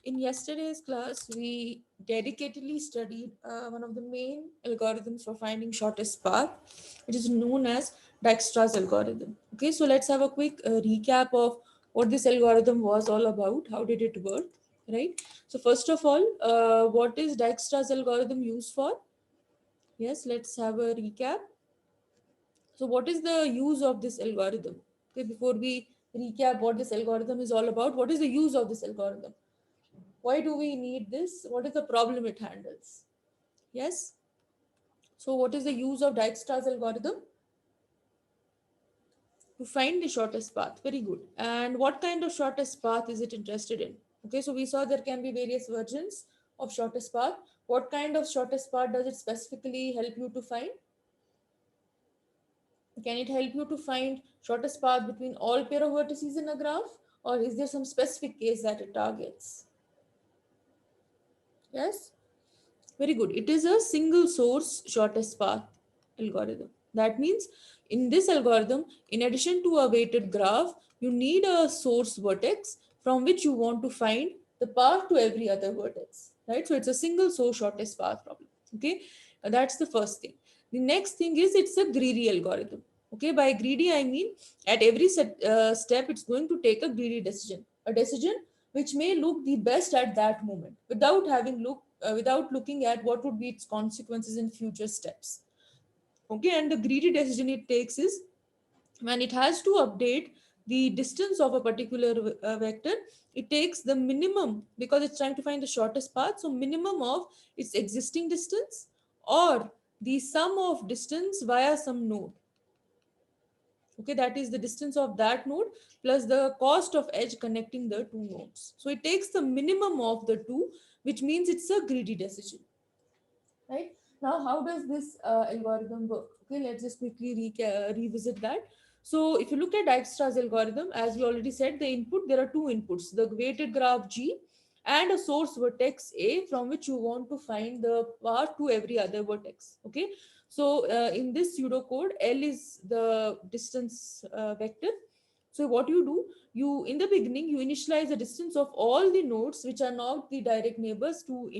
In yesterday's class, we dedicatedly studied one of the main algorithms for finding shortest path, which is known as Dijkstra's algorithm. Okay, so let's have a quick recap of what this algorithm was all about. How did it work? Right. So first of all, what is Dijkstra's algorithm used for? Yes, let's have a recap. So what is the use of this algorithm? Okay, before we recap what this algorithm is all about, what is the use of this algorithm? Why do we need this? What is the problem it handles? Yes. So what is the use of Dijkstra's algorithm? To find the shortest path. Very good. And what kind of shortest path is it interested in? Okay, so we saw there can be various versions of shortest path. What kind of shortest path does it specifically help you to find? Can it help you to find shortest path between all pair of vertices in a graph? Or is there some specific case that it targets? Yes? Very good. It is a single source shortest path algorithm. That means in this algorithm, in addition to a weighted graph, you need a source vertex from which you want to find the path to every other vertex. Right? So it's a single source shortest path problem. Okay. That's the first thing. The next thing is it's a greedy algorithm. Okay. By greedy, I mean at every step, it's going to take a greedy decision. A decision which may look the best at that moment without looking at what would be its consequences in future steps. Okay, and the greedy decision it takes is when it has to update the distance of a particular vector, it takes the minimum because it's trying to find the shortest path, so minimum of its existing distance or the sum of distance via some node. Okay, that is the distance of that node plus the cost of edge connecting the two nodes. So it takes the minimum of the two, which means it's a greedy decision. Right. Now, how does this algorithm work? Okay, let's just quickly revisit that. So if you look at Dijkstra's algorithm, as we already said, the input, there are two inputs, the weighted graph G and a source vertex A from which you want to find the path to every other vertex. Okay, so in this pseudocode, L is the distance vector. So what you do, you in the beginning, you initialize the distance of all the nodes which are not the direct neighbors to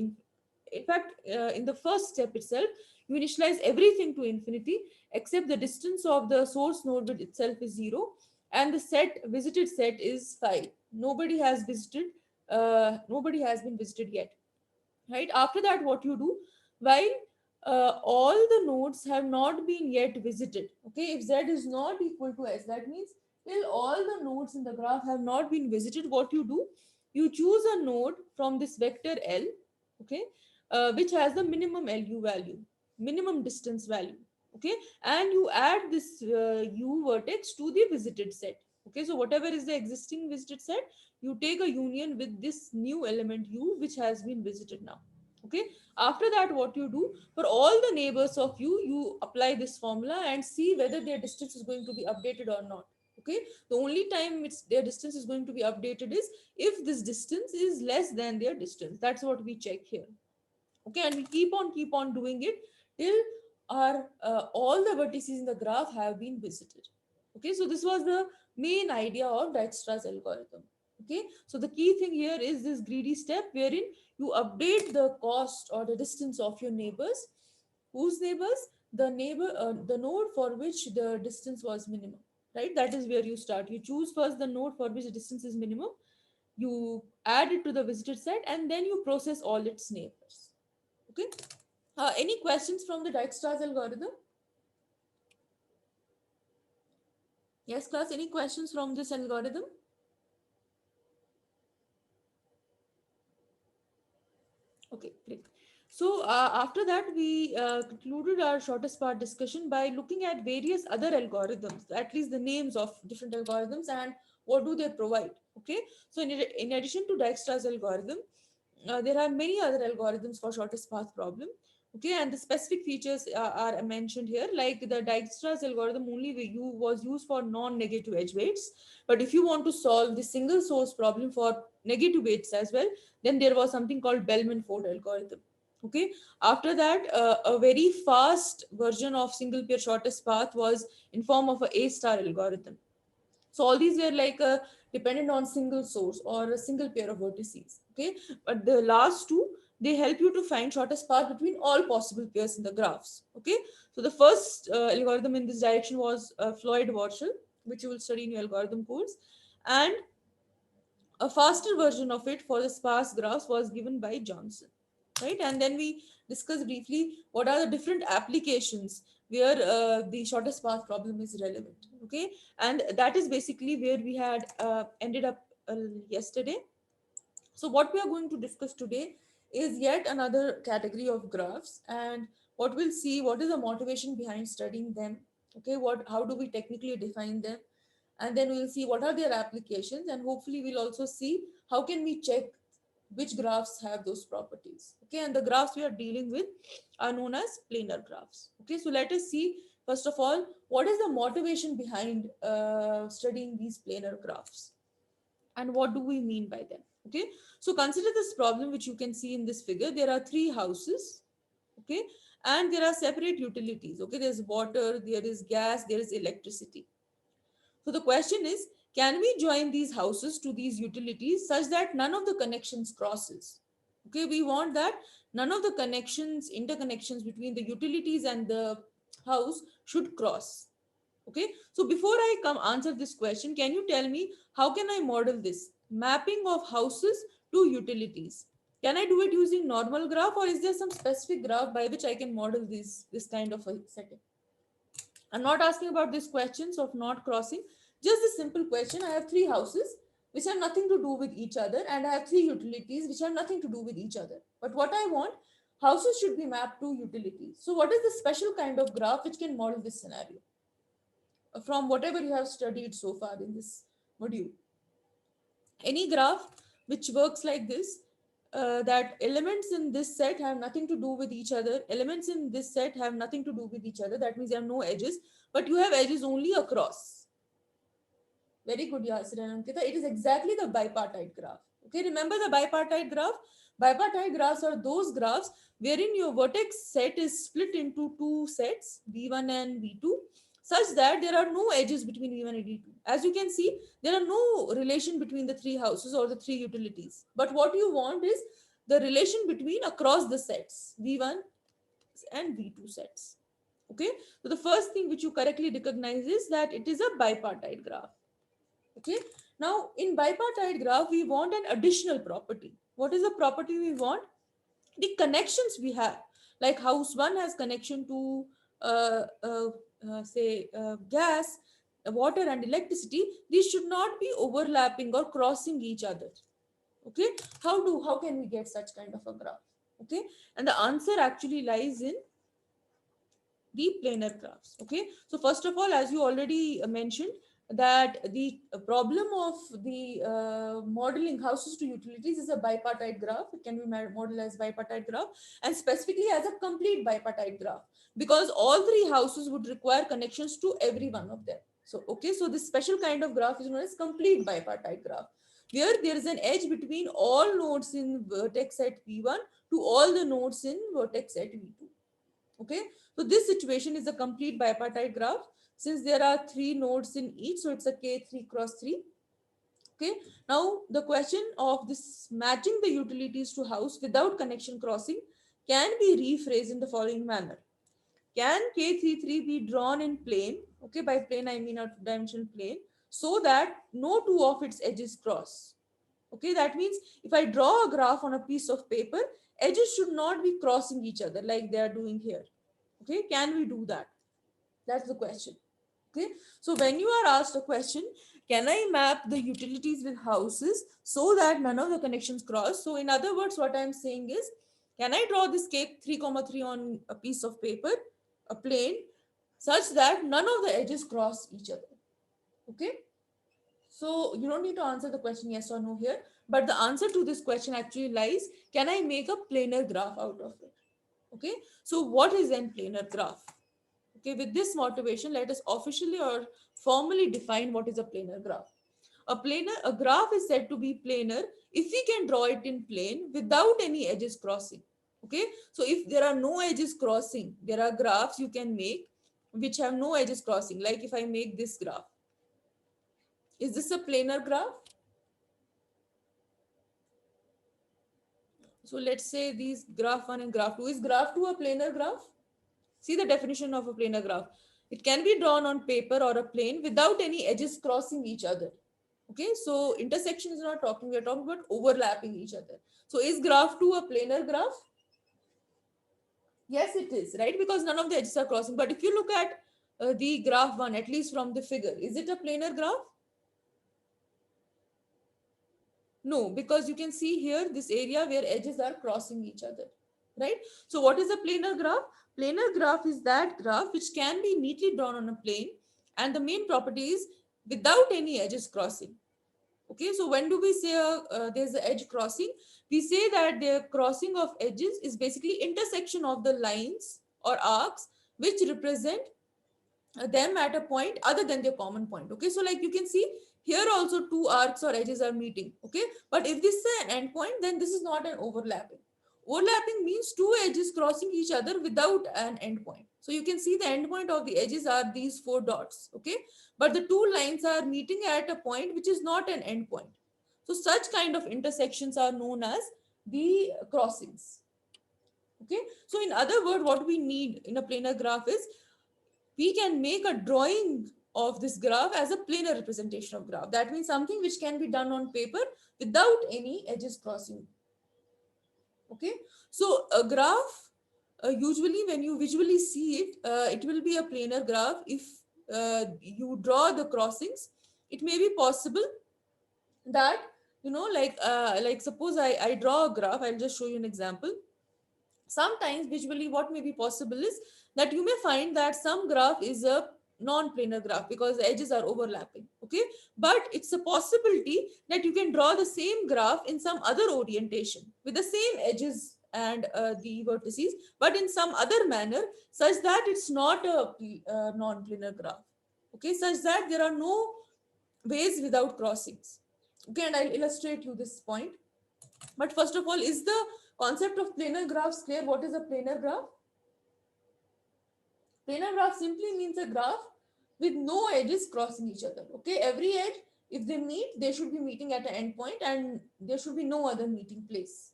in fact, in the first step itself, you initialize everything to infinity except the distance of the source node with itself is 0 and the set visited set is 5. Nobody has been visited yet. Right after that, what you do, while all the nodes have not been yet visited, okay, if z is not equal to s, that means till all the nodes in the graph have not been visited, what you do, you choose a node from this vector L, okay, which has the minimum LU value, minimum distance value, okay, and you add this U vertex to the visited set. Okay, so whatever is the existing visited set, you take a union with this new element U which has been visited now. Okay, after that, what you do, for all the neighbors of you apply this formula and see whether their distance is going to be updated or not. Okay, the only time it's their distance is going to be updated is if this distance is less than their distance. That's what we check here. Okay, and we keep on doing it till our all the vertices in the graph have been visited. Okay, so this was the main idea of Dijkstra's algorithm. Okay, so the key thing here is this greedy step wherein you update the cost or the distance of your neighbors. Whose neighbors? The node for which the distance was minimum. Right, that is where you start. You choose first the node for which the distance is minimum, you add it to the visited set, and then you process all its neighbors. Okay. Any questions from the Dijkstra's algorithm? Yes, class. Any questions from this algorithm? Okay, great. So after that, we concluded our shortest part discussion by looking at various other algorithms, at least the names of different algorithms and what do they provide. Okay. So in addition to Dijkstra's algorithm, there are many other algorithms for shortest path problem. Okay, and the specific features are mentioned here, like the Dijkstra's algorithm only was used for non-negative edge weights. But if you want to solve the single source problem for negative weights as well, then there was something called Bellman-Ford algorithm. Okay, after that, a very fast version of single pair shortest path was in form of a A star algorithm. So all these were like dependent on single source or a single pair of vertices. Okay, but the last two, they help you to find shortest path between all possible pairs in the graphs. Okay, so the first algorithm in this direction was Floyd-Warshall, which you will study in your algorithm course, and a faster version of it for the sparse graphs was given by Johnson, right? And then we discussed briefly what are the different applications where the shortest path problem is relevant. Okay, and that is basically where we had ended up yesterday. So what we are going to discuss today is yet another category of graphs, and what we'll see what is the motivation behind studying them. Okay, what how do we technically define them, and then we'll see what are their applications, and hopefully we'll also see how can we check which graphs have those properties. Okay, and the graphs we are dealing with are known as planar graphs. Okay, so let us see first of all what is the motivation behind studying these planar graphs and what do we mean by them. Okay, so consider this problem which you can see in this figure. There are three houses. Okay, and there are separate utilities. Okay, there's water, there is gas, there is electricity. So the question is, can we join these houses to these utilities such that none of the connections crosses? Okay, we want that none of the connections, interconnections between the utilities and the house should cross. Okay, so before I come answer this question, can you tell me how can I model this mapping of houses to utilities? Can I do it using normal graph, or is there some specific graph by which I can model this kind of a setting? I'm not asking about these questions of not crossing, just a simple question. I have three houses which have nothing to do with each other, and I have three utilities which have nothing to do with each other. But what I want, houses should be mapped to utilities. So, what is the special kind of graph which can model this scenario from whatever you have studied so far in this module? Any graph which works like this, that elements in this set have nothing to do with each other, elements in this set have nothing to do with each other, that means there are no edges, but you have edges only across. Very good, Yasir and Ankita. It is exactly the bipartite graph. Okay, remember the bipartite graph? Bipartite graphs are those graphs wherein your vertex set is split into two sets, V1 and V2, such that there are no edges between V1 and V2. As you can see, there are no relation between the three houses or the three utilities. But what you want is the relation between across the sets, V1 and V2 sets. Okay, so the first thing which you correctly recognize is that it is a bipartite graph. Okay, now in bipartite graph we want an additional property. What is the property we want? The connections we have, like house 1 has connection to say gas, water and electricity. These should not be overlapping or crossing each other. Okay, how can we get such kind of a graph? Okay, and the answer actually lies in the planar graphs. Okay, so first of all, as you already mentioned, that the problem of the modeling houses to utilities is a bipartite graph. It can be modeled as bipartite graph, and specifically as a complete bipartite graph, because all three houses would require connections to every one of them. So okay, so this special kind of graph is known as complete bipartite graph, where there is an edge between all nodes in vertex at v1 to all the nodes in vertex at v2. Okay, so this situation is a complete bipartite graph since there are three nodes in each, so it's a K3 cross 3. Okay, now the question of this matching the utilities to house without connection crossing can be rephrased in the following manner. Can K33 be drawn in plane? Okay, by plane I mean a two-dimensional plane, so that no two of its edges cross. Okay, that means if I draw a graph on a piece of paper, edges should not be crossing each other like they are doing here. Okay, can we do that? That's the question. Okay, so when you are asked a question, can I map the utilities with houses so that none of the connections cross? So in other words, what I'm saying is, can I draw this cake 3 comma 3 on a piece of paper, a plane, such that none of the edges cross each other? Okay, so you don't need to answer the question yes or no here, but the answer to this question actually lies, can I make a planar graph out of it? Okay, so what is a planar graph? Okay, with this motivation, let us officially or formally define what is a planar graph. A graph is said to be planar if we can draw it in plane without any edges crossing. Okay, so if there are no edges crossing, there are graphs you can make which have no edges crossing. Like if I make this graph, Is this a planar graph? So let's say these graph 1 and graph 2. Is graph 2 a planar graph? See the definition of a planar graph. It can be drawn on paper or a plane without any edges crossing each other. Okay, so intersection is not talking, we are talking about overlapping each other. So is graph 2 a planar graph? Yes, it is, right? Because none of the edges are crossing. But if you look at the graph 1, at least from the figure, is it a planar graph? No, because you can see here this area where edges are crossing each other, right? So what is a planar graph? Planar graph is that graph which can be neatly drawn on a plane, and the main property is without any edges crossing. Okay, so when do we say there's an edge crossing? We say that the crossing of edges is basically intersection of the lines or arcs which represent them at a point other than their common point. Okay, so like you can see here also two arcs or edges are meeting. Okay, but if this is an endpoint, then this is not an overlapping. Overlapping means two edges crossing each other without an endpoint. So you can see the endpoint of the edges are these four dots. Okay, but the two lines are meeting at a point which is not an endpoint. So such kind of intersections are known as the crossings. Okay, so in other words, what we need in a planar graph is we can make a drawing of this graph as a planar representation of graph. That means something which can be done on paper without any edges crossing. Okay, so a graph, usually when you visually see it, it will be a planar graph. If you draw the crossings, it may be possible that, like suppose I draw a graph. I'll just show you an example. Sometimes visually what may be possible is that you may find that some graph is a non-planar graph because the edges are overlapping. Okay, but it's a possibility that you can draw the same graph in some other orientation with the same edges and the vertices, but in some other manner, such that it's not a non-planar graph. Okay, such that there are no ways without crossings. Okay, and I'll illustrate you this point. But first of all, is the concept of planar graphs clear? What is a planar graph? Planar graph simply means a graph with no edges crossing each other. Okay, every edge, if they meet, they should be meeting at an endpoint and there should be no other meeting place.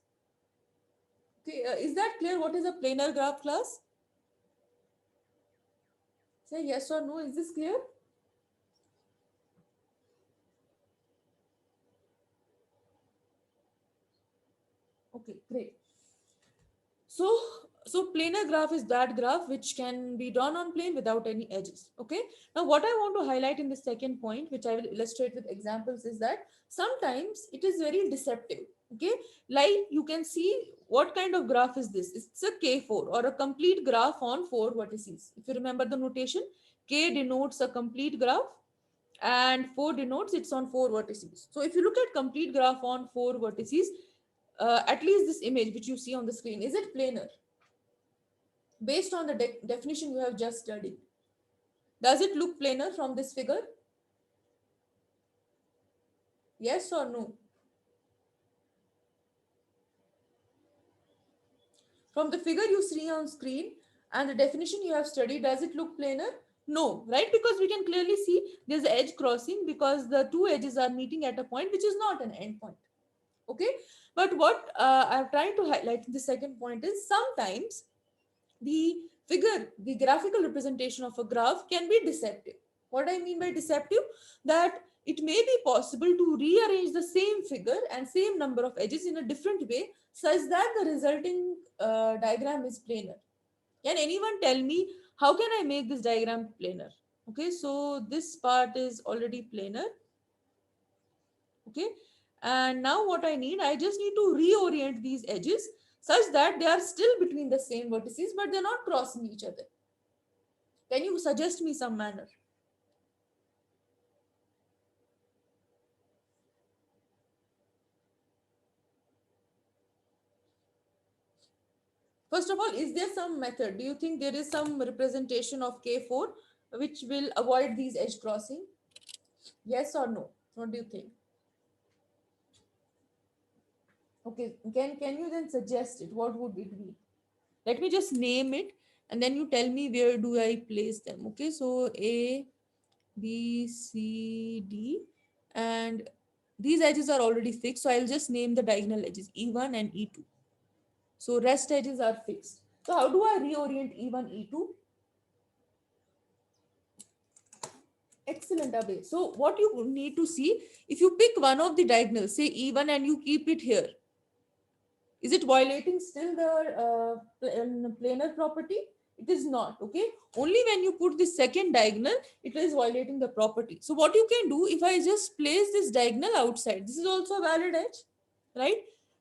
Okay, is that clear? What is a planar graph, class? Say yes or no. Is this clear? Okay, great. So, so planar graph is that graph which can be drawn on plane without any edges. Okay. Now, what I want to highlight in the second point, which I will illustrate with examples, is that sometimes it is very deceptive. Okay. Like you can see what kind of graph is this? It's a K4 or a complete graph on four vertices. If you remember the notation, K denotes a complete graph and 4 denotes it's on four vertices. So if you look at complete graph on four vertices, at least this image which you see on the screen, is it planar? Based on the definition you have just studied, does it look planar from this figure? Yes or no? From the figure you see on screen and the definition you have studied, does it look planar? No, right? Because we can clearly see there's edge crossing because the two edges are meeting at a point which is not an endpoint. Okay, but what I'm trying to highlight in the second point is sometimes the the graphical representation of a graph can be deceptive. What I mean by deceptive, that it may be possible to rearrange the same figure and same number of edges in a different way such that the resulting diagram is planar. Can anyone tell me how can I make this diagram planar? Okay, so this part is already planar. Okay, and now what I need, I just need to reorient these edges such that they are still between the same vertices but they're not crossing each other. Can you suggest me some manner? First of all, is there some method? Do you think there is some representation of K4 which will avoid these edge crossing? Yes or no? What do you think? Okay, can you then suggest it? What would it be? Let me just name it and then you tell me where do I place them. Okay, so A, B, C, D. and these edges are already fixed, so I'll just name the diagonal edges E1 and E2. So rest edges are fixed. So how do I reorient E1, E2? Excellent, Abhay. So what you need to see, if you pick one of the diagonals, say E1, and you keep it here, is it violating still the planar property? It is not, okay? Only when you put the second diagonal, it is violating the property. So what you can do, if I just place this diagonal outside, this is also a valid edge, right?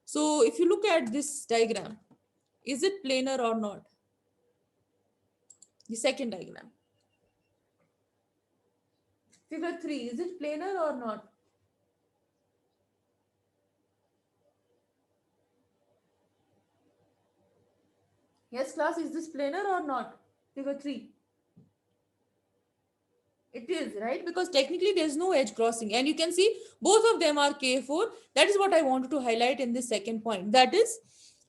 So if you look at this diagram, is it planar or not? The second diagram. Figure 3, is it planar or not? Yes, class, is this planar or not? Figure 3. It is, right? Because technically there's no edge crossing. And you can see both of them are K4. That is what I wanted to highlight in this second point. That is,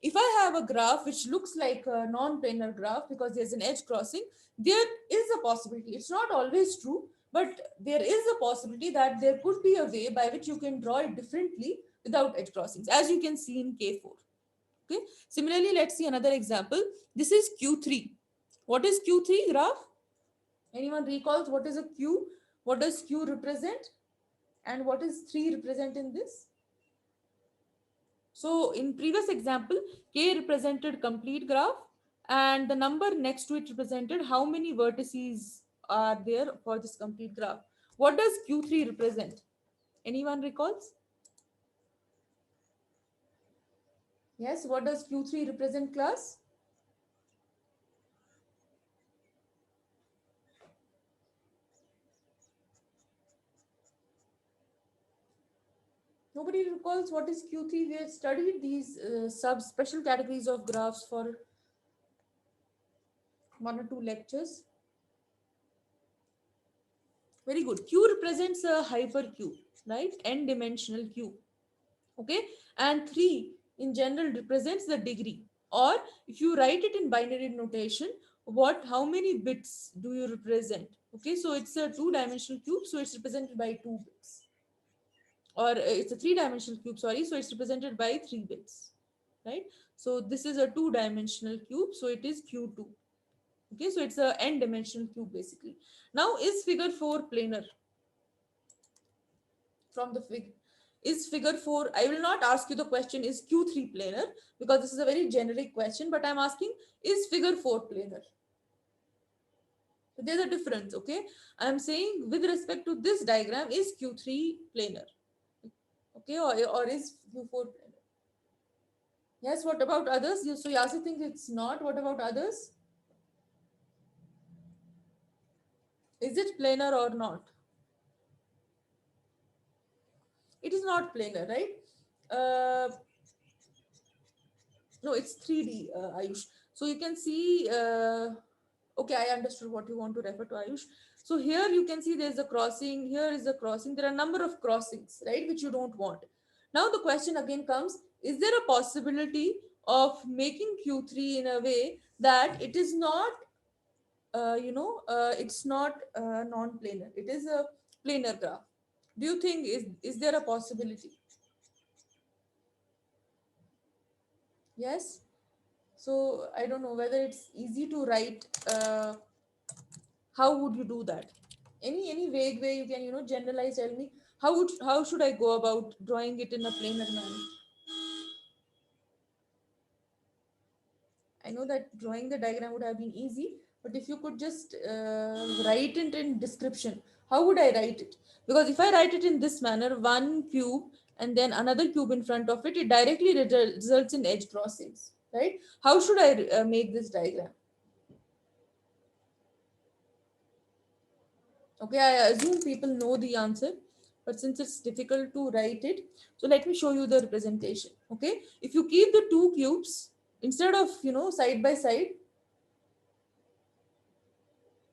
if I have a graph which looks like a non-planar graph because there's an edge crossing, there is a possibility. It's not always true, but there is a possibility that there could be a way by which you can draw it differently without edge crossings, as you can see in K4. Okay. Similarly, let's see another example. This is Q3. What is Q3 graph? Anyone recalls what is a Q? What does Q represent? And what is 3 represent in this? So in previous example, K represented complete graph and the number next to it represented how many vertices are there for this complete graph. What does Q3 represent? Anyone recalls? Yes, what does Q3 represent, class? Nobody recalls what is Q3. We have studied these sub special categories of graphs for one or two lectures. Very good. Q represents a hypercube, right? N dimensional cube. Okay. And 3 in general represents the degree. Or if you write it in binary notation, how many bits do you represent? Okay. So it's a two-dimensional cube. So it's represented by 2 bits. Or it's a three-dimensional cube, sorry. So it's represented by 3 bits, right? So this is a two-dimensional cube. So it is Q2. Okay. So it's a n-dimensional cube basically. Now is figure 4 planar? From the is figure 4, I will not ask you the question is Q3 planar because this is a very generic question, but I'm asking is figure 4 planar? So there's a difference, okay? I'm saying with respect to this diagram, is Q3 planar? Okay, or is Q4 planar? Yes, what about others? So Yasi thinks it's not. What about others? Is it planar or not? It is not planar, right? No, it's 3D, Ayush. So you can see, okay, I understood what you want to refer to, Ayush. So here you can see there's a crossing, here is a crossing. There are a number of crossings, right, which you don't want. Now the question again comes, is there a possibility of making Q3 in a way that it is not, it's not non-planar. It is a planar graph. Do you think is there a possibility? Yes. So I don't know whether it's easy to write. How would you do that? Any vague way you can generalize? Tell me how should I go about drawing it in a planar manner? I know that drawing the diagram would have been easy, but if you could just write it in description, how would I write it? Because if I write it in this manner, one cube and then another cube in front of it, it directly results in edge crossings, right? How should I make this diagram? Okay, I assume people know the answer, but since it's difficult to write it, so let me show you the representation. Okay, if you keep the two cubes instead of side by side,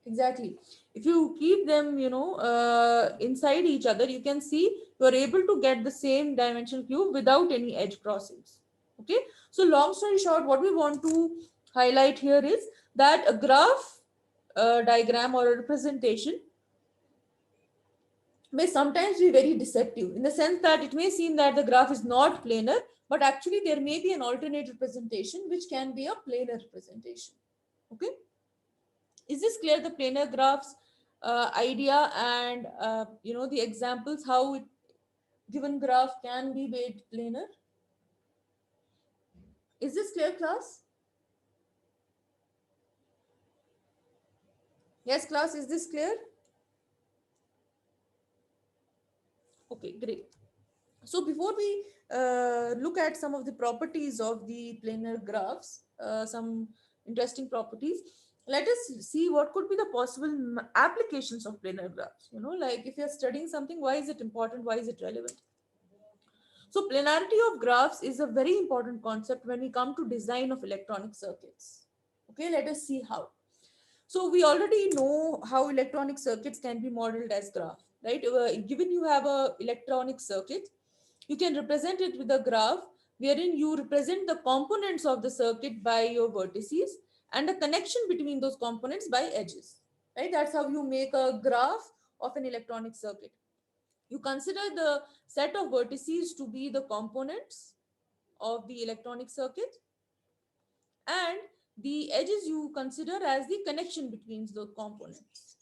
exactly. If you keep them inside each other, you can see you are able to get the same dimensional cube without any edge crossings. Okay, so long story short, what we want to highlight here is that a graph diagram or a representation may sometimes be very deceptive, in the sense that it may seem that the graph is not planar, but actually there may be an alternate representation which can be a planar representation. Okay, is this clear? The planar graphs idea, and the examples how it, given graph can be made planar. Is this clear, class? Yes, class, is this clear? Okay, great. So before we look at some of the properties of the planar graphs, some interesting properties, let us see what could be the possible applications of planar graphs. Like if you're studying something, why is it important? Why is it relevant? So planarity of graphs is a very important concept when we come to design of electronic circuits. Okay, let us see how. So we already know how electronic circuits can be modeled as graph, right? Given you have a electronic circuit, you can represent it with a graph wherein you represent the components of the circuit by your vertices and the connection between those components by edges, right? That's how you make a graph of an electronic circuit. You consider the set of vertices to be the components of the electronic circuit, and the edges you consider as the connection between the components,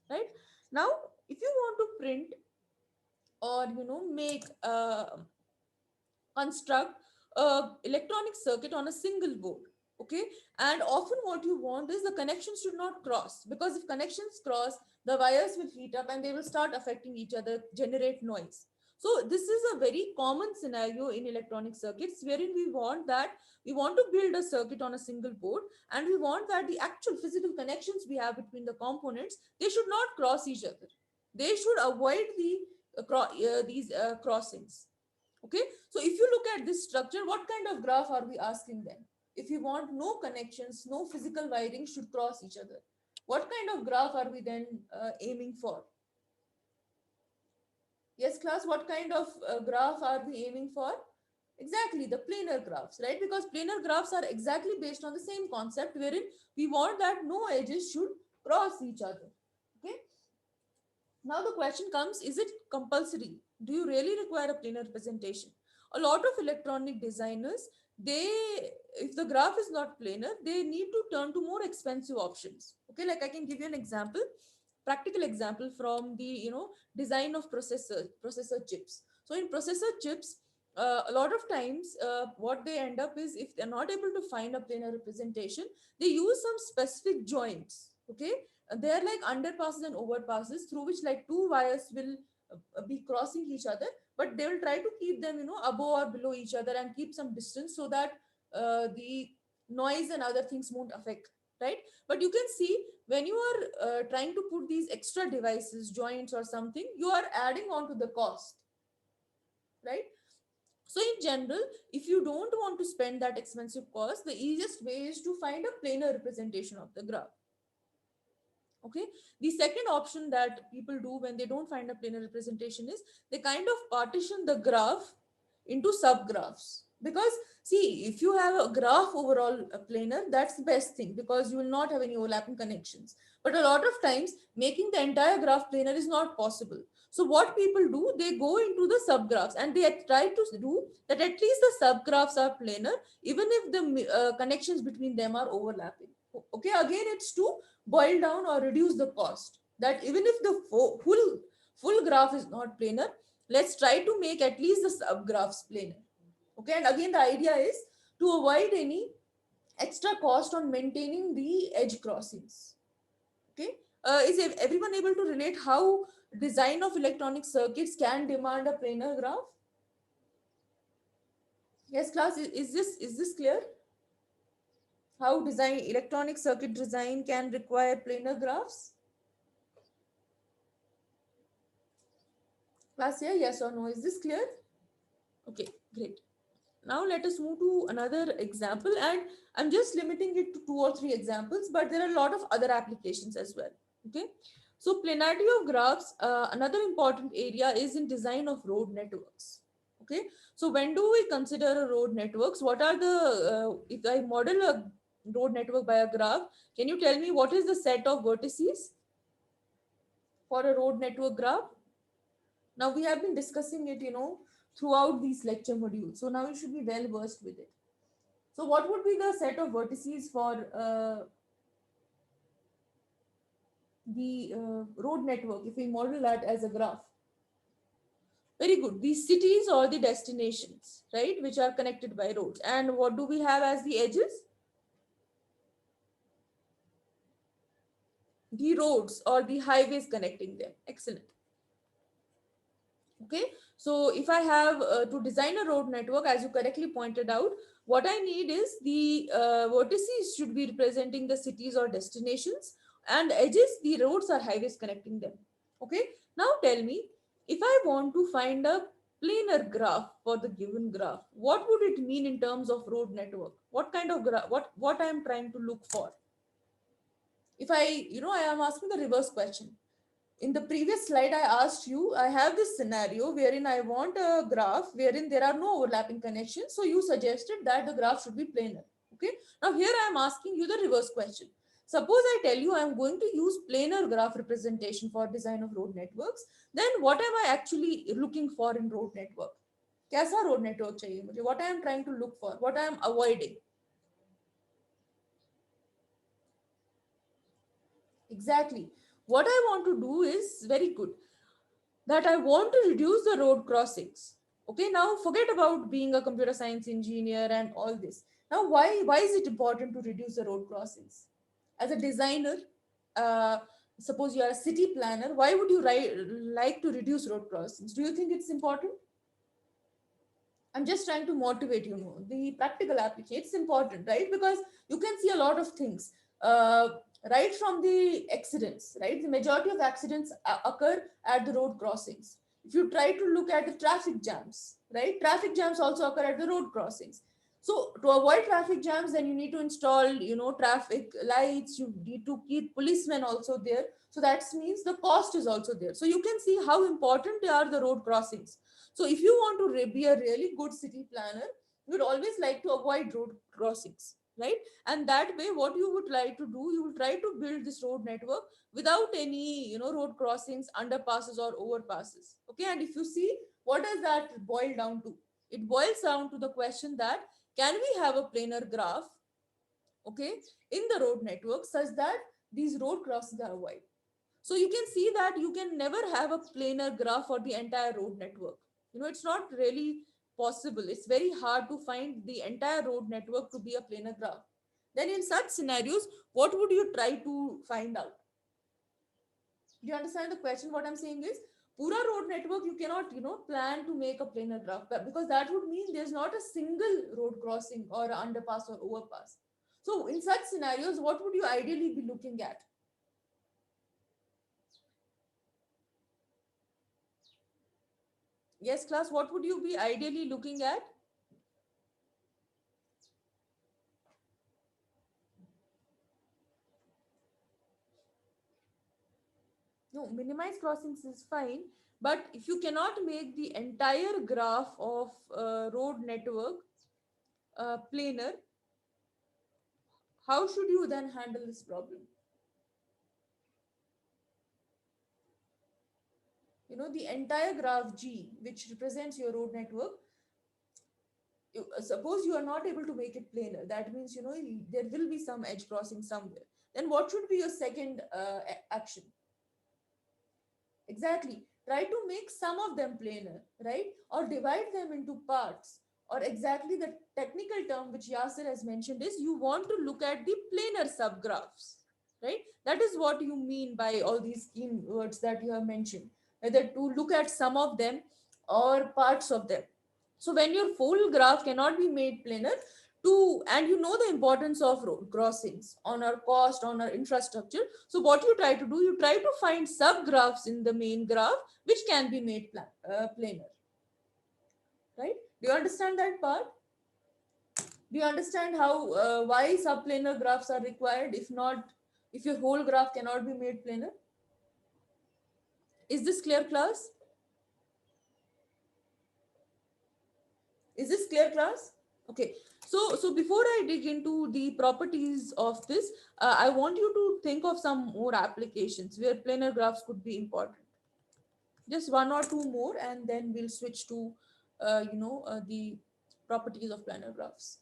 right? Now if you want to print or make construct a electronic circuit on a single board, okay, and often what you want is the connections should not cross, because if connections cross, the wires will heat up and they will start affecting each other, generate noise. So this is a very common scenario in electronic circuits, wherein we want to build a circuit on a single board, and we want that the actual physical connections we have between the components, they should not cross each other. They should avoid these crossings. Okay, so if you look at this structure, what kind of graph are we asking then? If you want no connections, no physical wiring should cross each other, what kind of graph are we then aiming for? Yes, class, what kind of graph are we aiming for? Exactly, the planar graphs, right? Because planar graphs are exactly based on the same concept, wherein we want that no edges should cross each other. Okay, now the question comes, is it compulsory? Do you really require a planar representation? A lot of electronic designers, they, if the graph is not planar, they need to turn to more expensive options. Okay, like I can give you an example, practical example from the design of processor chips. So in processor chips, a lot of times what they end up is, if they're not able to find a planar representation, they use some specific joints. Okay, they're like underpasses and overpasses through which like two wires will be crossing each other, but they will try to keep them above or below each other and keep some distance so that the noise and other things won't affect, right? But you can see, when you are trying to put these extra devices, joints or something, you are adding on to the cost, right? So in general, if you don't want to spend that expensive cost, the easiest way is to find a planar representation of the graph. Okay, the second option that people do when they don't find a planar representation is they kind of partition the graph into subgraphs. Because see, if you have a graph overall a planar, that's the best thing, because you will not have any overlapping connections. But a lot of times making the entire graph planar is not possible. So what people do, they go into the subgraphs and they try to do that at least the subgraphs are planar, even if the connections between them are overlapping. Okay, again it's to boil down or reduce the cost, that even if the full graph is not planar, let's try to make at least the subgraphs planar. Okay, and again the idea is to avoid any extra cost on maintaining the edge crossings. Okay, is everyone able to relate how design of electronic circuits can demand a planar graph? Yes, class, is this clear? How design electronic circuit design can require planar graphs? Class here, yes or no? Is this clear? Okay, great. Now let us move to another example, and I'm just limiting it to two or three examples, but there are a lot of other applications as well. Okay, so planarity of graphs, another important area is in design of road networks. Okay, so when do we consider a road networks? What are the, if I model a road network by a graph, can you tell me what is the set of vertices for a road network graph? Now we have been discussing it, throughout these lecture modules. So now you should be well versed with it. So what would be the set of vertices for the road network if we model that as a graph? Very good. These cities or the destinations, right, which are connected by roads. And what do we have as the edges? The roads or the highways connecting them. Excellent. Okay, so if I have to design a road network, as you correctly pointed out, what I need is the vertices should be representing the cities or destinations, and edges, the roads or highways connecting them. Okay, now tell me, if I want to find a planar graph for the given graph, what would it mean in terms of road network? What kind of graph, what I am trying to look for? If I am asking the reverse question. In the previous slide, I asked you, I have this scenario wherein I want a graph wherein there are no overlapping connections, so you suggested that the graph should be planar. Okay, now here I am asking you the reverse question. Suppose I tell you I am going to use planar graph representation for design of road networks, then what am I actually looking for in road network? कैसा road network चाहिए मुझे? What I am trying to look for, what I am avoiding? Exactly. What I want to do is very good, that I want to reduce the road crossings. Okay, now forget about being a computer science engineer and all this. Now, why is it important to reduce the road crossings? As a designer, uh, suppose you are a city planner, why would you like to reduce road crossings? Do you think it's important? I'm just trying to motivate you know the practical application. It's important, right? Because you can see a lot of things. Uh, right from the accidents, right? The majority of accidents occur at the road crossings. If you try to look at the traffic jams, right? Traffic jams also occur at the road crossings. So to avoid traffic jams, then you need to install, traffic lights. You need to keep policemen also there. So that means the cost is also there. So you can see how important are the road crossings. So if you want to be a really good city planner, you would always like to avoid road crossings, right? And that way, what you would like to do, you will try to build this road network without any, road crossings, underpasses or overpasses. Okay, and if you see, what does that boil down to? It boils down to the question that can we have a planar graph, okay, in the road network such that these road crossings are avoided. So you can see that you can never have a planar graph for the entire road network. It's not really possible. It's very hard to find the entire road network to be a planar graph. Then in such scenarios, what would you try to find out? Do you understand the question? What I'm saying is, pura road network you cannot, plan to make a planar graph, because that would mean there's not a single road crossing or a underpass or overpass. So in such scenarios, what would you ideally be looking at? Yes, class, what would you be ideally looking at? No, minimize crossings is fine, but if you cannot make the entire graph of road network planar, how should you then handle this problem? The entire graph G, which represents your road network, suppose you are not able to make it planar, that means, there will be some edge crossing somewhere. Then what should be your second action? Exactly. Try to make some of them planar, right? Or divide them into parts. Or exactly the technical term which Yasser has mentioned is you want to look at the planar subgraphs, right? That is what you mean by all these key words that you have mentioned, whether to look at some of them or parts of them. So when your full graph cannot be made planar, and you know the importance of road crossings on our cost, on our infrastructure, so what you try to do, you try to find subgraphs in the main graph which can be made planar, right? Do you understand that part? Do you understand how why subplanar graphs are required? If not, if your whole graph cannot be made planar, is this clear, class? Is this clear, class? Okay. So before I dig into the properties of this, I want you to think of some more applications where planar graphs could be important. Just one or two more, and then we'll switch to, the properties of planar graphs.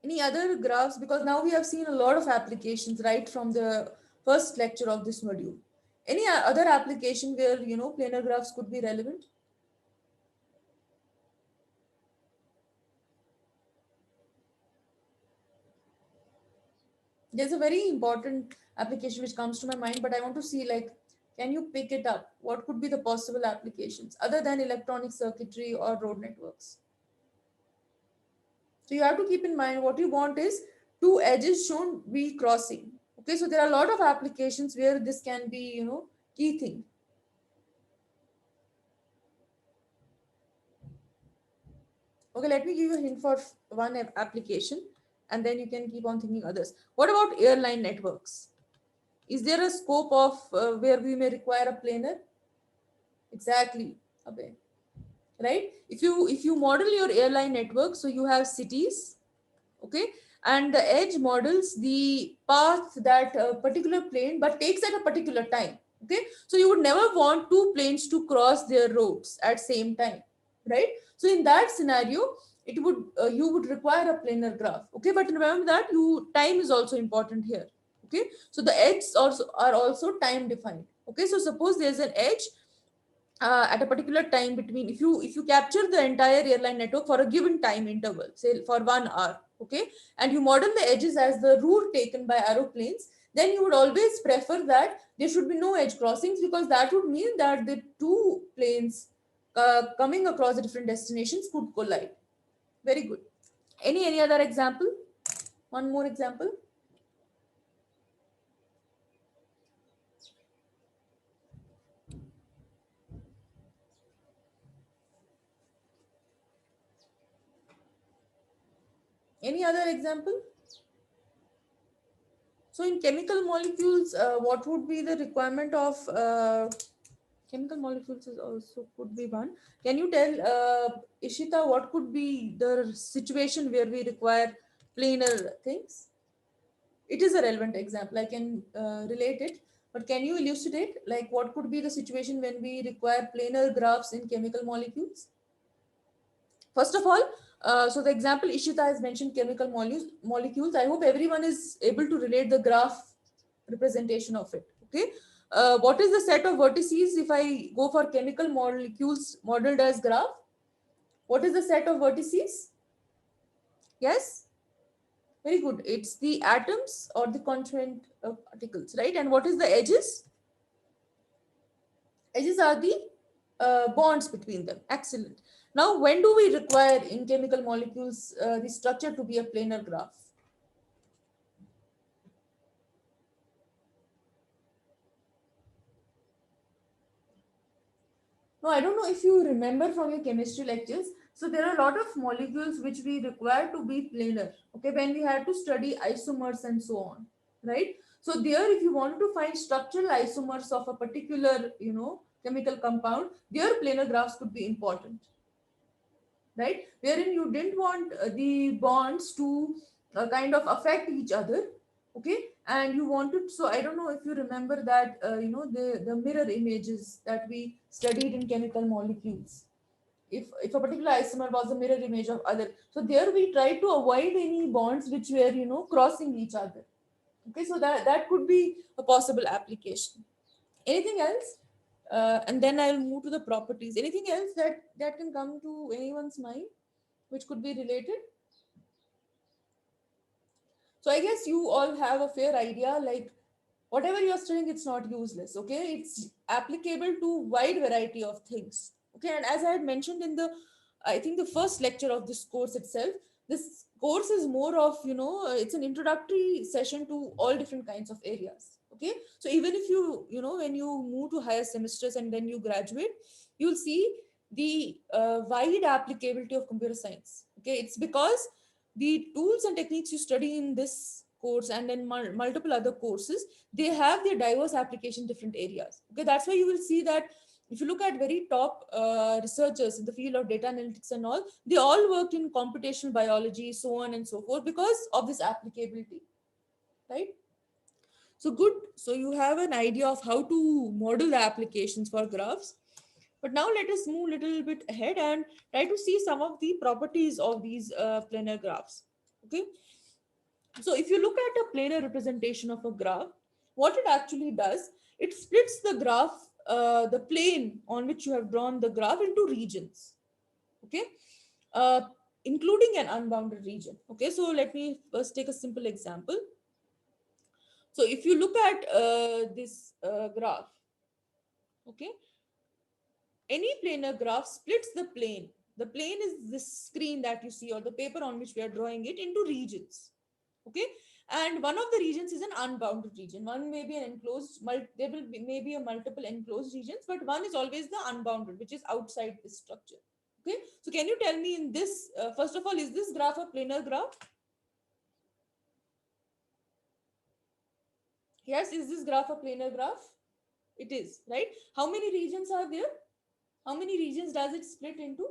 Any other graphs? Because now we have seen a lot of applications right from the first lecture of this module. Any other application where, planar graphs could be relevant? There's a very important application which comes to my mind, but I want to see, like, can you pick it up? What could be the possible applications other than electronic circuitry or road networks? So you have to keep in mind what you want is two edges shown be crossing. Okay, so there are a lot of applications where this can be, key thing. Okay, let me give you a hint for one application, and then you can keep on thinking others. What about airline networks? Is there a scope of where we may require a planar? Exactly. Okay. Right. If you model your airline network, so you have cities, okay, and the edge models the path that a particular plane but takes at a particular time. Okay, so you would never want two planes to cross their roads at same time, right? So in that scenario, it would you would require a planar graph. Okay, but remember that you time is also important here. Okay, so the edges also are also time defined. Okay, so suppose there's an edge at a particular time between, if you capture the entire airline network for a given time interval, say for 1 hour, okay, and you model the edges as the route taken by aeroplanes, then you would always prefer that there should be no edge crossings, because that would mean that the two planes coming across the different destinations could collide. Very good. Any other example? One more example. Any other example? So in chemical molecules, what would be the requirement of chemical molecules is also could be one. Can you tell, Ishita, what could be the situation where we require planar things? It is a relevant example. I can relate it, but can you elucidate, like, what could be the situation when we require planar graphs in chemical molecules? First of all, so the example Ishita has mentioned chemical molecules. I hope everyone is able to relate the graph representation of it. Okay. What is the set of vertices if I go for chemical molecules modeled as graph? What is the set of vertices? Yes, very good. It's the atoms or the constituent particles, right? And what is the edges? Edges are the bonds between them. Excellent. Now, when do we require in chemical molecules the structure to be a planar graph? No, I don't know if you remember from your chemistry lectures. So there are a lot of molecules which we require to be planar. Okay, when we had to study isomers and so on, right? So there, if you want to find structural isomers of a particular, chemical compound, their planar graphs could be important, right? Wherein you didn't want the bonds to kind of affect each other, okay? And you wanted, so I don't know if you remember that, the mirror images that we studied in chemical molecules. If a particular isomer was a mirror image of other, so there we try to avoid any bonds which were, crossing each other. Okay, so that could be a possible application. Anything else? And then I'll move to the properties. Anything else that can come to anyone's mind which could be related? So I guess you all have a fair idea, like, whatever you're studying, it's not useless. Okay, it's applicable to wide variety of things. Okay, and as I had mentioned in the, I think the first lecture of this course itself, this course is more of, it's an introductory session to all different kinds of areas. Okay, so even if when you move to higher semesters and then you graduate, you'll see the wide applicability of computer science. Okay, it's because the tools and techniques you study in this course and then multiple other courses, they have their diverse application in different areas. Okay, that's why you will see that if you look at very top researchers in the field of data analytics and all, they all worked in computational biology, so on and so forth, because of this applicability, right? So good. So you have an idea of how to model the applications for graphs. But now let us move a little bit ahead and try to see some of the properties of these planar graphs. Okay. So if you look at a planar representation of a graph, what it actually does, it splits the graph, the plane on which you have drawn the graph into regions. Okay. Uh, Including an unbounded region. Okay. So let me first take a simple example. So if you look at this graph, okay, any planar graph splits the plane. The plane is this screen that you see or the paper on which we are drawing it into regions. Okay. And one of the regions is an unbounded region. One may be an enclosed, there will be maybe a multiple enclosed regions, but one is always the unbounded, which is outside this structure. Okay. So can you tell me in this, first of all, is this graph a planar graph? Yes, is this graph a planar graph? It is, right? How many regions are there? How many regions does it split into?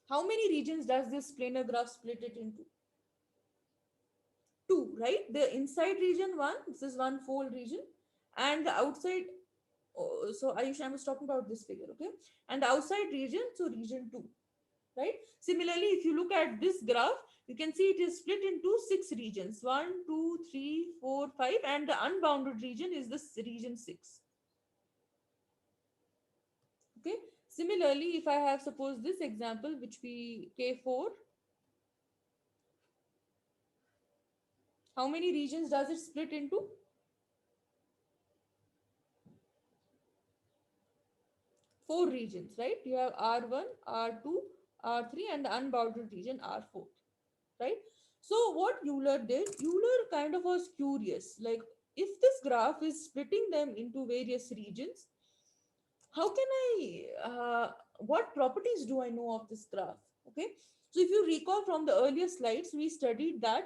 How many regions does this planar graph split it into? Two, right? The inside region one, this is one fold region, and the outside. Oh, so Ayush, I was talking about this figure, okay? And the outside region, so region two, right? Similarly, if you look at this graph, you can see it is split into six regions: one, two, three, four, five, and the unbounded region is this region six. Okay. Similarly, if I have suppose this example, which we K4, how many regions does it split into? Four regions, right? You have R1, R2, R3, and the unbounded region R4, right? So what Euler did, Euler kind of was curious, like if this graph is splitting them into various regions, how can I, what properties do I know of this graph? Okay. So if you recall from the earlier slides, we studied that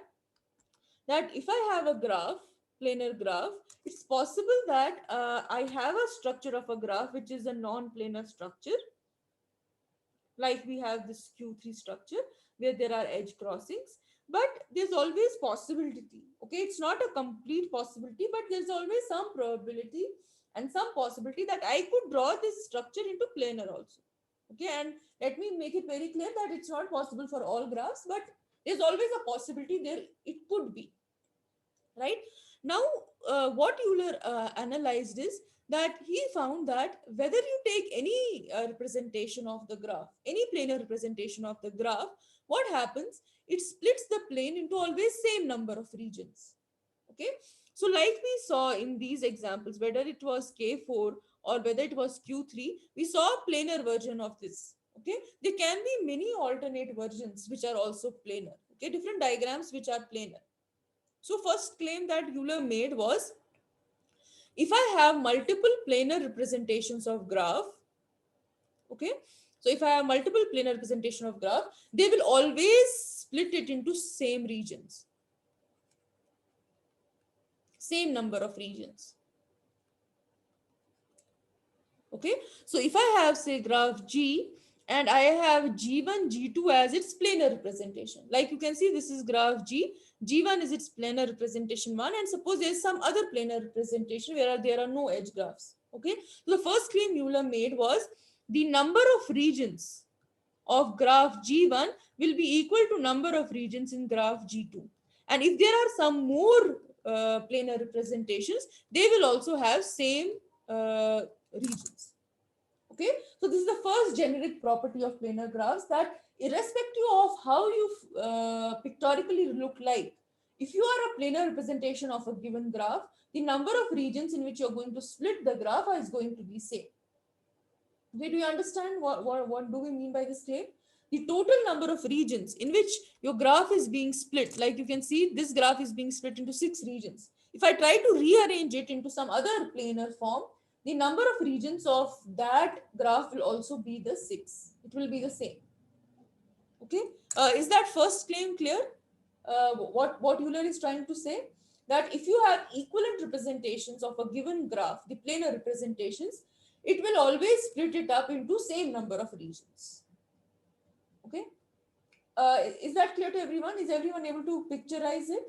if I have a graph, planar graph, it's possible that I have a structure of a graph which is a non-planar structure, like we have this Q3 structure where there are edge crossings, but there's always possibility. Okay, it's not a complete possibility, but there's always some probability and some possibility that I could draw this structure into planar also. Okay, and let me make it very clear that it's not possible for all graphs, but there's always a possibility there it could be, right? Now what Euler analyzed is that he found that whether you take any representation of the graph, any planar representation of the graph, what happens, it splits the plane into always same number of regions. Okay, so like we saw in these examples, whether it was K4 or whether it was Q3, we saw a planar version of this. Okay, there can be many alternate versions which are also planar. Okay, different diagrams which are planar. So first claim that Euler made was, if I have multiple planar representations of graph, okay, so if I have multiple planar representation of graph, they will always split it into same regions, same number of regions. Okay, so if I have say graph G and I have G1, G2 as its planar representation, like you can see this is graph G, G1 is its planar representation 1, and suppose there is some other planar representation where there are no edge graphs. Okay, so the first claim Euler made was the number of regions of graph G1 will be equal to number of regions in graph G2, and if there are some more planar representations, they will also have same regions. Okay, so this is the first generic property of planar graphs, that irrespective of how you pictorially look like, if you are a planar representation of a given graph, the number of regions in which you're going to split the graph is going to be same. Okay, do you understand what do we mean by this claim? The total number of regions in which your graph is being split, like you can see this graph is being split into six regions. If I try to rearrange it into some other planar form, the number of regions of that graph will also be the six. It will be the same. Okay, is that first claim clear? What Euler is trying to say, that if you have equivalent representations of a given graph, the planar representations, it will always split it up into same number of regions. Okay, Is that clear to everyone? Is everyone able to picturize it?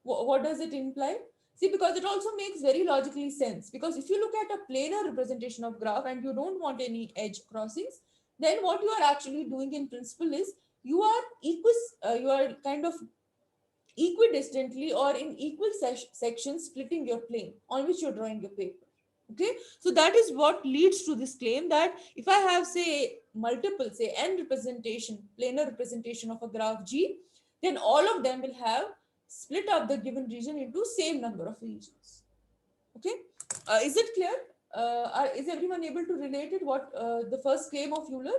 What does it imply? See, because it also makes very logically sense. Because if you look at a planar representation of graph and you don't want any edge crossings, then what you are actually doing in principle is you are kind of equidistantly or in equal sections splitting your plane on which you're drawing your paper. Okay, so that is what leads to this claim that if I have, say, multiple, say, n representation, planar representation of a graph G, then all of them will have split up the given region into same number of regions. Okay, is it clear? Is everyone able to relate it? What the first claim of Euler?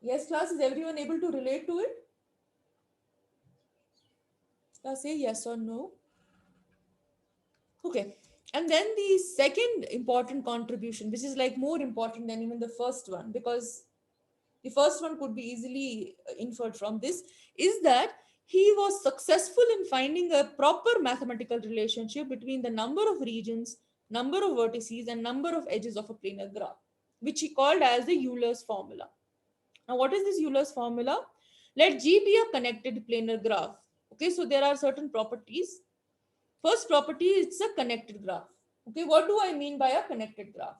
Yes, class. Is everyone able to relate to it? Say yes or no. Okay. And then the second important contribution, which is like more important than even the first one, because the first one could be easily inferred from this, is that he was successful in finding a proper mathematical relationship between the number of regions, number of vertices, and number of edges of a planar graph, which he called as the Euler's formula. Now, what is this Euler's formula? Let G be a connected planar graph. Okay, so there are certain properties. First property, it's a connected graph. Okay, what do I mean by a connected graph?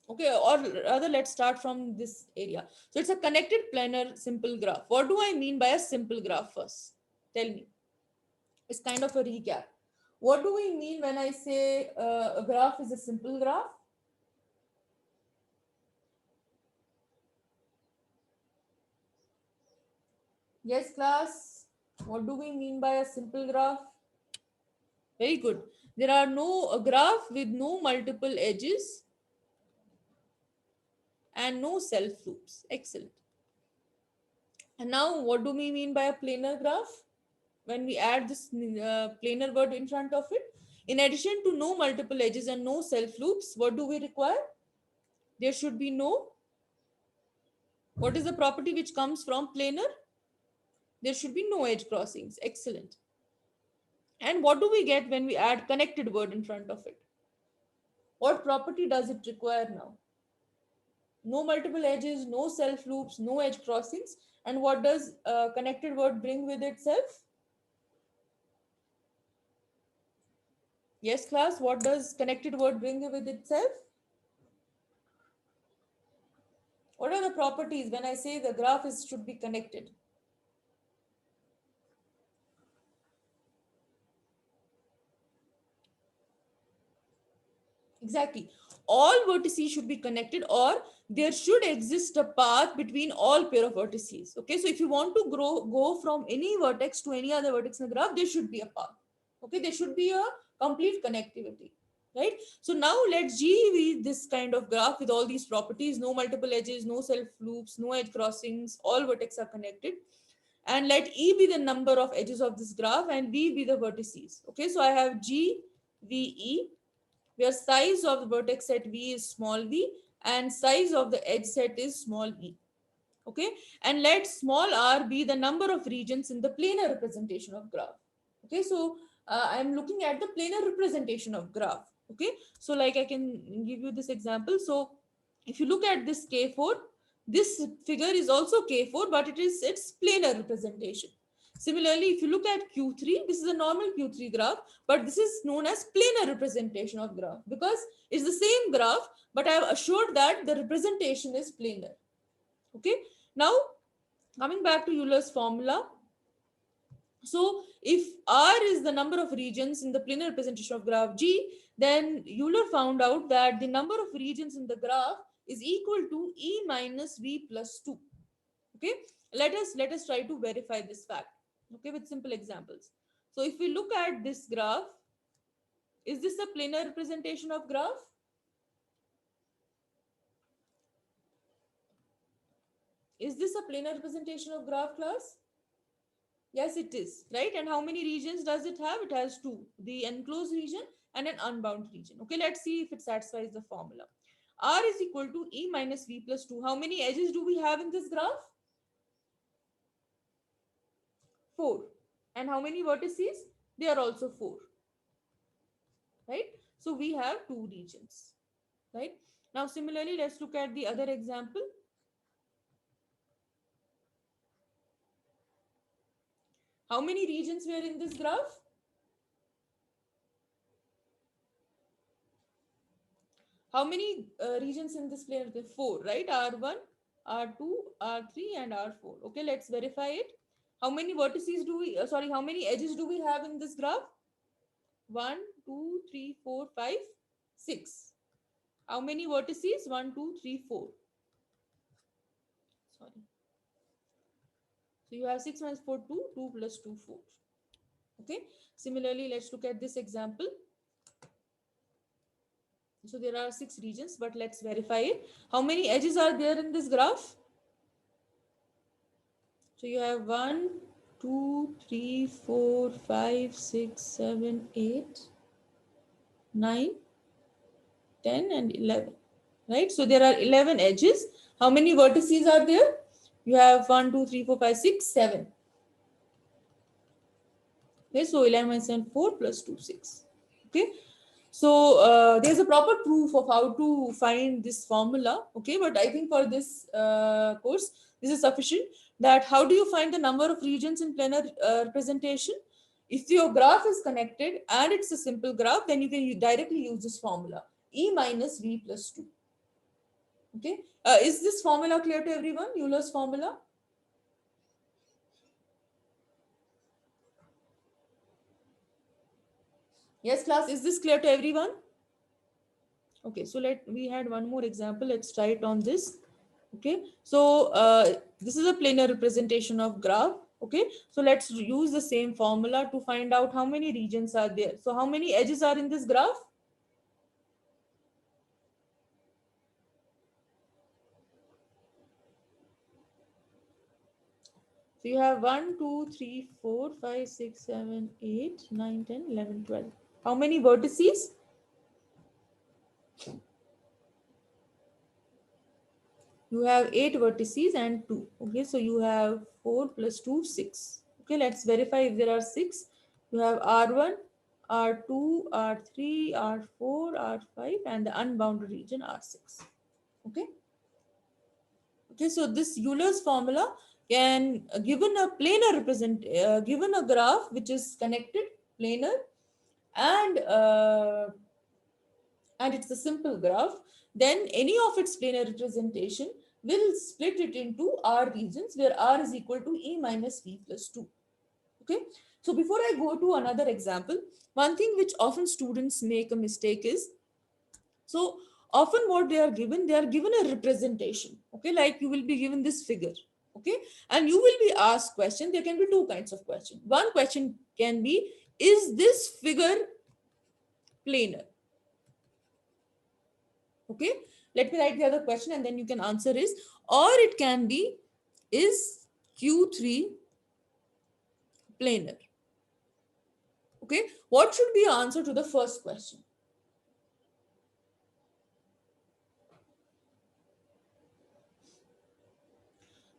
Okay, or rather, let's start from this area. So it's a connected planar simple graph. What do I mean by a simple graph first? Tell me. It's kind of a recap. What do we mean when I say a graph is a simple graph? Yes, class. What do we mean by a simple graph? Very good. There are no a graph with no multiple edges and no self loops. Excellent. And now, what do we mean by a planar graph? When we add this planar word in front of it, in addition to no multiple edges and no self loops, what do we require? There should be no. What is the property which comes from planar? There should be no edge crossings. Excellent. And what do we get when we add connected word in front of it? What property does it require now? No multiple edges, no self loops, no edge crossings. And what does connected word bring with itself? Yes, class, what does connected word bring with itself? What are the properties when I say the graph should be connected? Exactly. All vertices should be connected, or there should exist a path between all pair of vertices. Okay, so if you want to go from any vertex to any other vertex in the graph, there should be a path. Okay, there should be a complete connectivity. Right. So now let G be this kind of graph with all these properties: no multiple edges, no self loops, no edge crossings, all vertex are connected. And let E be the number of edges of this graph and V be the vertices. Okay, so I have G, V, E, where size of the vertex set V is small v and size of the edge set is small e. Okay, and let small r be the number of regions in the planar representation of graph. Okay, so I'm looking at the planar representation of graph. Okay, so like I can give you this example. So if you look at this K4, this figure is also K4, but its planar representation. Similarly, if you look at Q3, this is a normal Q3 graph, but this is known as planar representation of graph because it's the same graph, but I have assured that the representation is planar. Okay, now coming back to Euler's formula. So if R is the number of regions in the planar representation of graph G, then Euler found out that the number of regions in the graph is equal to E minus V plus 2. Okay, let us try to verify this fact. Okay, with simple examples. So if we look at this graph, is this a planar representation of graph? Is this a planar representation of graph, class? Yes, it is, right? And how many regions does it have? It has two, the enclosed region and an unbound region. Okay, let's see if it satisfies the formula. R is equal to E minus V plus 2. How many edges do we have in this graph? 4. And how many vertices? They are also 4. Right? So we have two regions. Right? Now, similarly, let's look at the other example. How many regions were in this graph? How many regions in this planar? There are four, right? R1, R2, R3, and R4. Okay, let's verify it. How many vertices do we, how many edges do we have in this graph? 1, 2, 3, 4, 5, 6. How many vertices? 1, 2, 3, 4. Sorry. So you have 6 minus 4, 2, 2 plus 2, 4. Okay. Similarly, let's look at this example. So there are 6 regions, but let's verify it. How many edges are there in this graph? So you have 1, 2, 3, 4, 5, 6, 7, 8, 9, 10, and 11. Right? So there are 11 edges. How many vertices are there? You have 1, 2, 3, 4, 5, 6, 7. Okay, so 11 minus 7, 4 plus 2, 6. Okay. So there's a proper proof of how to find this formula. Okay, but I think for this course, this is sufficient. That how do you find the number of regions in planar representation? If your graph is connected and it's a simple graph, then you can directly use this formula, E minus V plus 2. Okay, is this formula clear to everyone? Euler's formula? Yes, class, is this clear to everyone? Okay, so we had one more example. Let's try it on this. Okay, so this is a planar representation of graph. Okay, so let's use the same formula to find out how many regions are there. So how many edges are in this graph? So you have 1, 2, 3, 4, 5, 6, 7, 8, 9, 10, 11, 12. How many vertices? You have 8 vertices and 2. Okay, so you have 4 plus 2, 6. Okay, let's verify if there are 6. You have R1, R2, R3, R4, R5, and the unbounded region R6. Okay. Okay, so this Euler's formula can, given a planar given a graph which is connected, planar, and it's a simple graph, then any of its planar representation will split it into R regions where R is equal to E minus V plus 2. Okay. So before I go to another example, one thing which often students make a mistake is, so often what they are given a representation. Okay. Like you will be given this figure. Okay. And you will be asked question. There can be two kinds of question. One question can be, is this figure planar? Okay, let me write the other question and then you can answer is, or it can be, is Q3 planar? Okay, what should be your answer to the first question?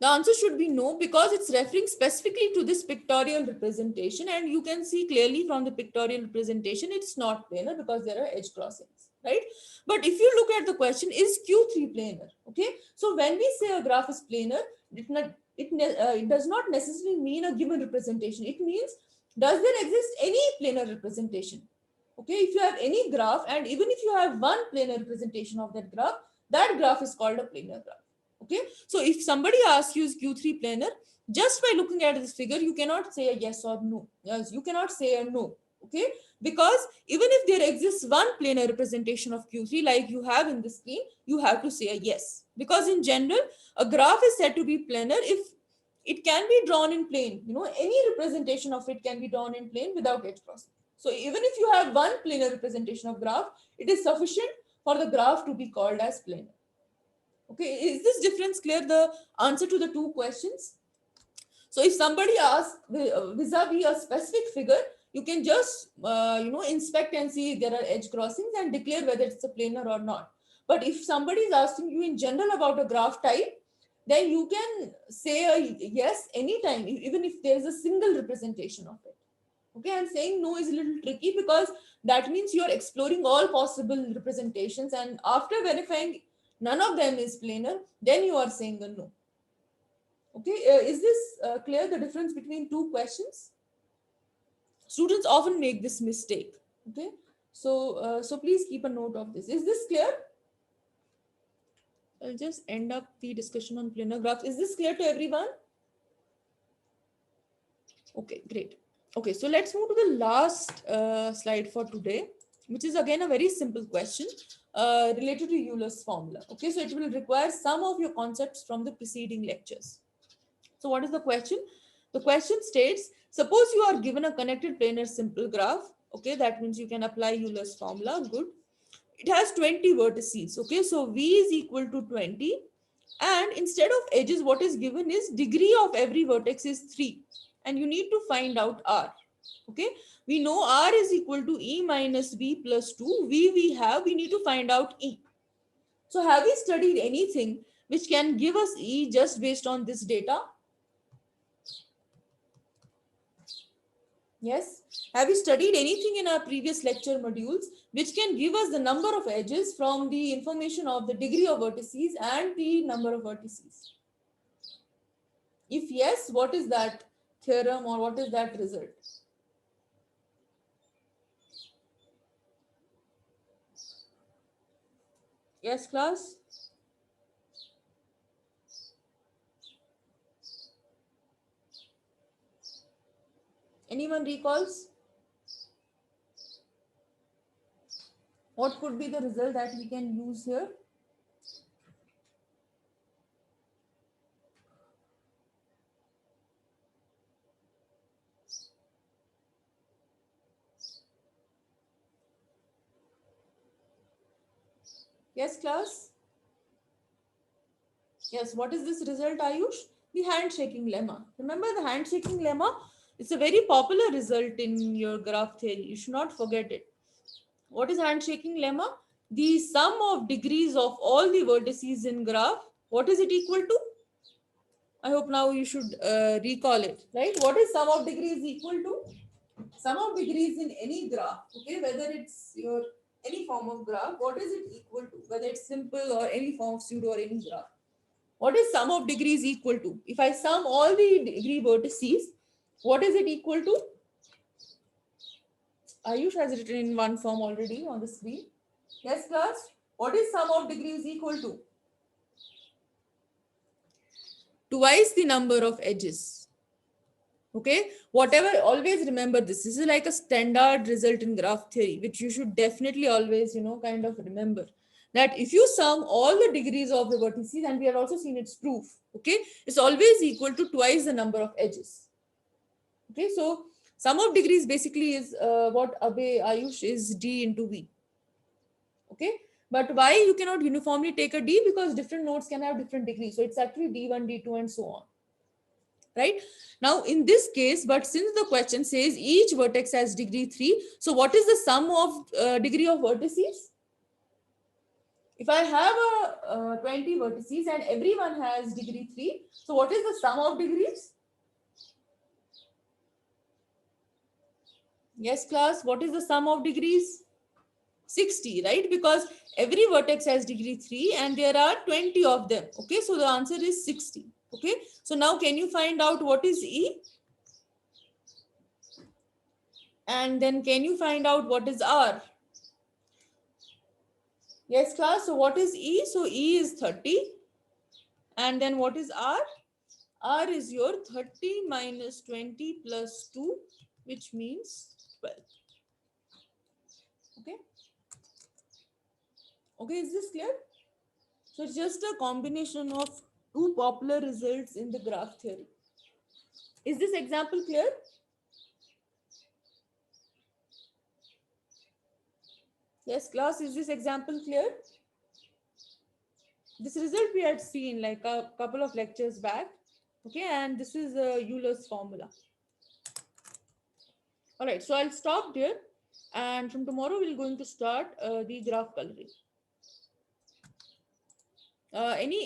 The answer should be no, because it's referring specifically to this pictorial representation, and you can see clearly from the pictorial representation it's not planar because there are edge crossings, right? But if you look at the question, is Q3 planar? Okay, so when we say a graph is planar, it does not necessarily mean a given representation. It means, does there exist any planar representation? Okay, if you have any graph, and even if you have one planar representation of that graph is called a planar graph. Okay, so if somebody asks you is Q3 planar, just by looking at this figure, you cannot say a yes or no. Yes, you cannot say a no. Okay, because even if there exists one planar representation of Q3 like you have in the screen, you have to say a yes. Because in general, a graph is said to be planar if it can be drawn in plane. You know, any representation of it can be drawn in plane without edge crossing. So even if you have one planar representation of graph, it is sufficient for the graph to be called as planar. Okay, is this difference clear? The answer to the two questions. So if somebody asks vis-a-vis a specific figure, you can just inspect and see if there are edge crossings and declare whether it's a planar or not. But if somebody is asking you in general about a graph type, then you can say a yes anytime, even if there is a single representation of it. Okay, I'm saying no is a little tricky because that means you're exploring all possible representations, and after verifying none of them is planar, then you are saying a no. Okay, is this clear, the difference between two questions? Students often make this mistake. Okay, so please keep a note of this. Is this clear? I'll just end up the discussion on planar graphs. Is this clear to everyone? Okay, great. Okay, so let's move to the last slide for today, which is again a very simple question related to Euler's formula. Okay, so it will require some of your concepts from the preceding lectures. So what is the question? The question states, suppose you are given a connected planar simple graph. Okay, that means you can apply Euler's formula. Good. It has 20 vertices. Okay, so V is equal to 20. And instead of edges, what is given is degree of every vertex is 3. And you need to find out R. Okay, we know R is equal to E minus V plus 2. V we have, we need to find out E. So have we studied anything which can give us E just based on this data? Yes. Have we studied anything in our previous lecture modules which can give us the number of edges from the information of the degree of vertices and the number of vertices? If yes, what is that theorem or what is that result? Yes, class? Anyone recalls? What could be the result that we can use here? Yes, class? Yes, what is this result, Ayush? The handshaking lemma. Remember the handshaking lemma? It's a very popular result in your graph theory. You should not forget it. What is handshaking lemma? The sum of degrees of all the vertices in graph. What is it equal to? I hope now you should recall it, right? What is sum of degrees equal to? Sum of degrees in any graph, okay, whether it's your any form of graph, what is it equal to? Whether it's simple or any form of pseudo or any graph. What is sum of degrees equal to? If I sum all the degree vertices, what is it equal to? Ayush has written in one form already on the screen. Yes, class? What is sum of degrees equal to? Twice the number of edges. Okay, whatever, always remember this. This is like a standard result in graph theory, which you should definitely always, kind of remember. That if you sum all the degrees of the vertices, and we have also seen its proof, okay, it's always equal to twice the number of edges. Okay, so sum of degrees basically is what Abe Ayush is D into V. Okay, but why you cannot uniformly take a D? Because different nodes can have different degrees. So it's actually D1, D2, and so on. Right now, in this case, but since the question says each vertex has degree 3, so what is the sum of degree of vertices? If I have a 20 vertices and everyone has degree 3, so what is the sum of degrees? Yes, class, what is the sum of degrees? 60, right? Because every vertex has degree 3 and there are 20 of them. Okay, so the answer is 60. Okay, so now can you find out what is E? And then can you find out what is R? Yes, class. So what is E? So E is 30. And then what is R? R is your 30 minus 20 plus 2, which means 12. Okay. Okay, is this clear? So it's just a combination of two popular results in the graph theory. Is this example clear? Yes, class, is this example clear? This result we had seen like a couple of lectures back. Okay, and this is Euler's formula. All right, so I'll stop there. And from tomorrow, we're going to start the graph coloring. Any